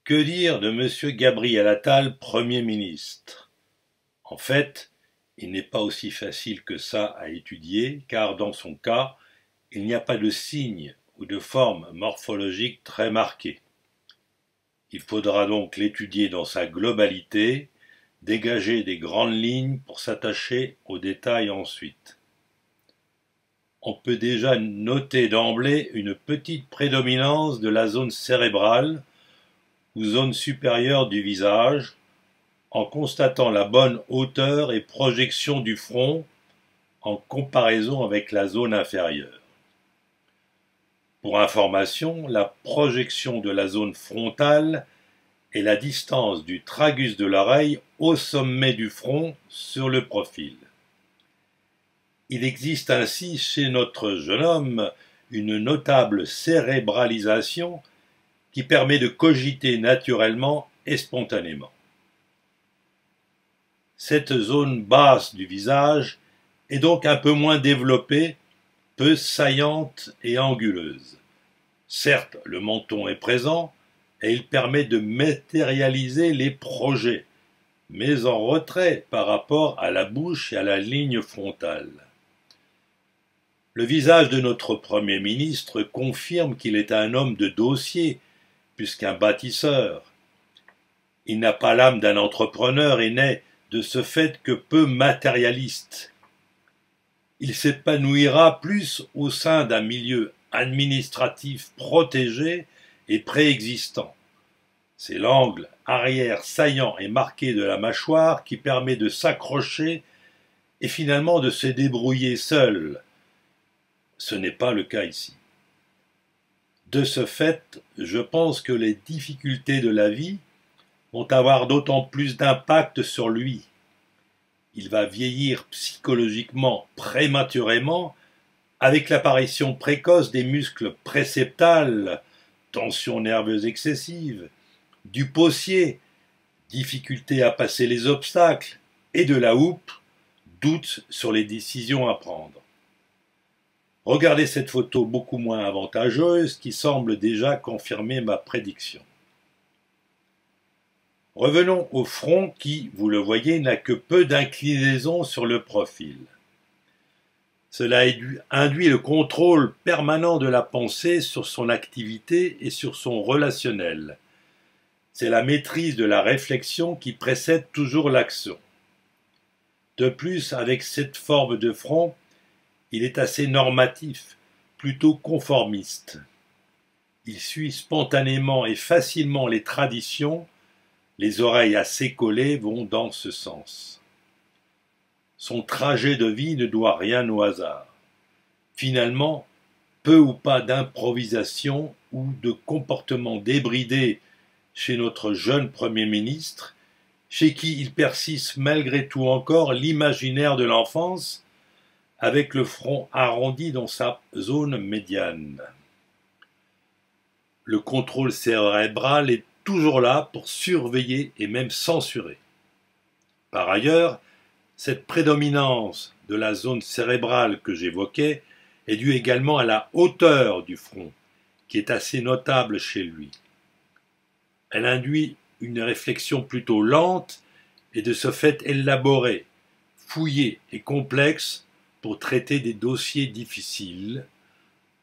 Que dire de M. Gabriel Attal, Premier ministre? En fait, il n'est pas aussi facile que ça à étudier, car dans son cas, il n'y a pas de signe ou de forme morphologique très marquée. Il faudra donc l'étudier dans sa globalité, dégager des grandes lignes pour s'attacher aux détails ensuite. On peut déjà noter d'emblée une petite prédominance de la zone cérébrale ou zone supérieure du visage, en constatant la bonne hauteur et projection du front en comparaison avec la zone inférieure. Pour information, la projection de la zone frontale est la distance du tragus de l'oreille au sommet du front sur le profil. Il existe ainsi chez notre jeune homme une notable cérébralisation qui permet de cogiter naturellement et spontanément. Cette zone basse du visage est donc un peu moins développée, peu saillante et anguleuse. Certes, le menton est présent et il permet de matérialiser les projets, mais en retrait par rapport à la bouche et à la ligne frontale. Le visage de notre Premier ministre confirme qu'il est un homme de dossier, puisqu'un bâtisseur. Il n'a pas l'âme d'un entrepreneur et n'est, de ce fait, que peu matérialiste. Il s'épanouira plus au sein d'un milieu administratif protégé et préexistant. C'est l'angle arrière saillant et marqué de la mâchoire qui permet de s'accrocher et finalement de se débrouiller seul. Ce n'est pas le cas ici. De ce fait, je pense que les difficultés de la vie vont avoir d'autant plus d'impact sur lui. Il va vieillir psychologiquement prématurément avec l'apparition précoce des muscles préceptales, tension nerveuse excessive, du possier, difficulté à passer les obstacles, et de la houppe, doute sur les décisions à prendre. Regardez cette photo beaucoup moins avantageuse qui semble déjà confirmer ma prédiction. Revenons au front qui, vous le voyez, n'a que peu d'inclinaison sur le profil. Cela induit le contrôle permanent de la pensée sur son activité et sur son relationnel. C'est la maîtrise de la réflexion qui précède toujours l'action. De plus, avec cette forme de front, il est assez normatif, plutôt conformiste. Il suit spontanément et facilement les traditions, les oreilles assez collées vont dans ce sens. Son trajet de vie ne doit rien au hasard. Finalement, peu ou pas d'improvisation ou de comportement débridé chez notre jeune Premier ministre, chez qui il persiste malgré tout encore l'imaginaire de l'enfance, avec le front arrondi dans sa zone médiane. Le contrôle cérébral est toujours là pour surveiller et même censurer. Par ailleurs, cette prédominance de la zone cérébrale que j'évoquais est due également à la hauteur du front, qui est assez notable chez lui. Elle induit une réflexion plutôt lente et de ce fait élaborée, fouillée et complexe pour traiter des dossiers difficiles,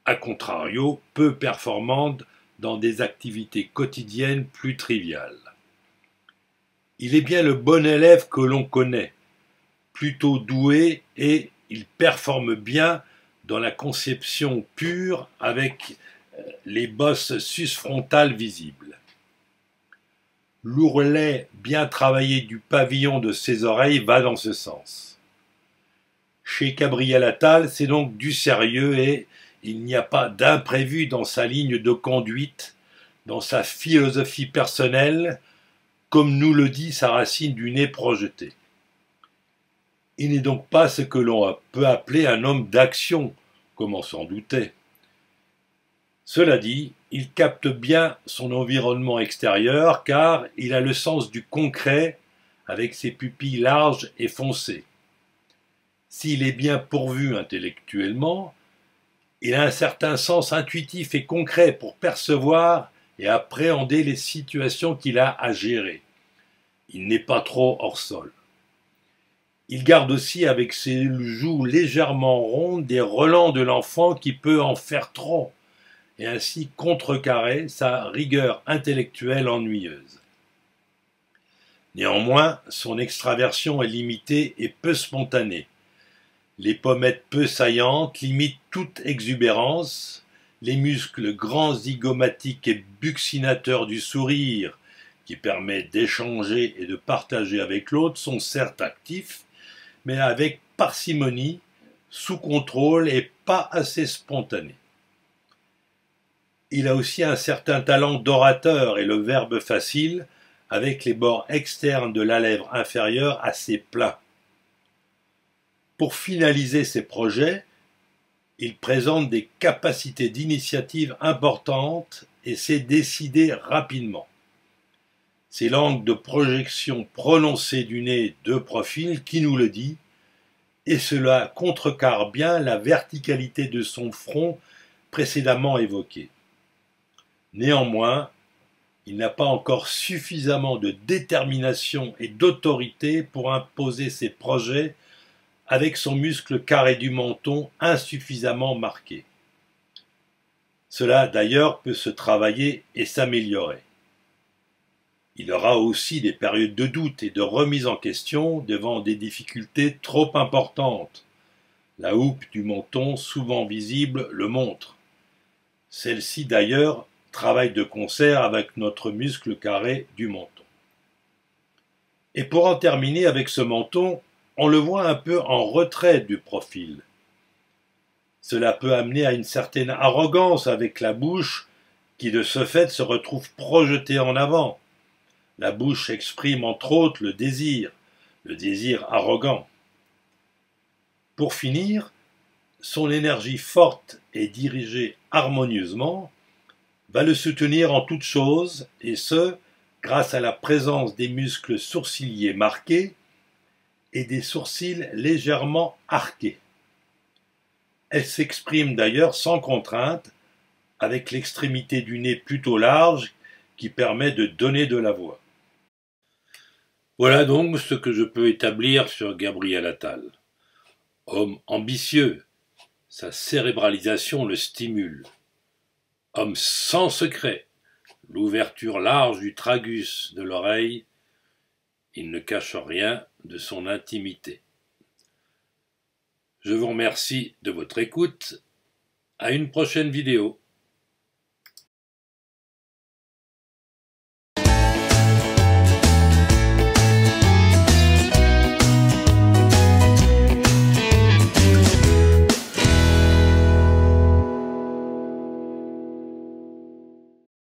à contrario peu performantes dans des activités quotidiennes plus triviales. Il est bien le bon élève que l'on connaît, plutôt doué et il performe bien dans la conception pure avec les bosses susfrontales visibles. L'ourlet bien travaillé du pavillon de ses oreilles va dans ce sens. Chez Gabriel Attal, c'est donc du sérieux et il n'y a pas d'imprévu dans sa ligne de conduite, dans sa philosophie personnelle, comme nous le dit sa racine du nez projeté. Il n'est donc pas ce que l'on peut appeler un homme d'action, comme on s'en doutait. Cela dit, il capte bien son environnement extérieur car il a le sens du concret avec ses pupilles larges et foncées. S'il est bien pourvu intellectuellement, il a un certain sens intuitif et concret pour percevoir et appréhender les situations qu'il a à gérer. Il n'est pas trop hors sol. Il garde aussi avec ses joues légèrement rondes des relents de l'enfant qui peut en faire trop, et ainsi contrecarrer sa rigueur intellectuelle ennuyeuse. Néanmoins, son extraversion est limitée et peu spontanée. Les pommettes peu saillantes limitent toute exubérance, les muscles grands zygomatiques et buccinateurs du sourire, qui permet d'échanger et de partager avec l'autre, sont certes actifs, mais avec parcimonie, sous contrôle et pas assez spontanés. Il a aussi un certain talent d'orateur et le verbe facile, avec les bords externes de la lèvre inférieure assez plats. Pour finaliser ses projets, il présente des capacités d'initiative importantes et sait décider rapidement. C'est l'angle de projection prononcé du nez de profil qui nous le dit, et cela contrecarre bien la verticalité de son front précédemment évoquée. Néanmoins, il n'a pas encore suffisamment de détermination et d'autorité pour imposer ses projets avec son muscle carré du menton insuffisamment marqué. Cela d'ailleurs peut se travailler et s'améliorer. Il aura aussi des périodes de doute et de remise en question devant des difficultés trop importantes. La houppe du menton, souvent visible, le montre. Celle-ci d'ailleurs travaille de concert avec notre muscle carré du menton. Et pour en terminer avec ce menton, on le voit un peu en retrait du profil. Cela peut amener à une certaine arrogance avec la bouche qui de ce fait se retrouve projetée en avant. La bouche exprime entre autres le désir arrogant. Pour finir, son énergie forte et dirigée harmonieusement va le soutenir en toutes choses, et ce, grâce à la présence des muscles sourciliers marqués et des sourcils légèrement arqués. Elle s'exprime d'ailleurs sans contrainte, avec l'extrémité du nez plutôt large qui permet de donner de la voix. Voilà donc ce que je peux établir sur Gabriel Attal. Homme ambitieux, sa cérébralisation le stimule. Homme sans secret, l'ouverture large du tragus de l'oreille, il ne cache rien de son intimité. Je vous remercie de votre écoute. À une prochaine vidéo.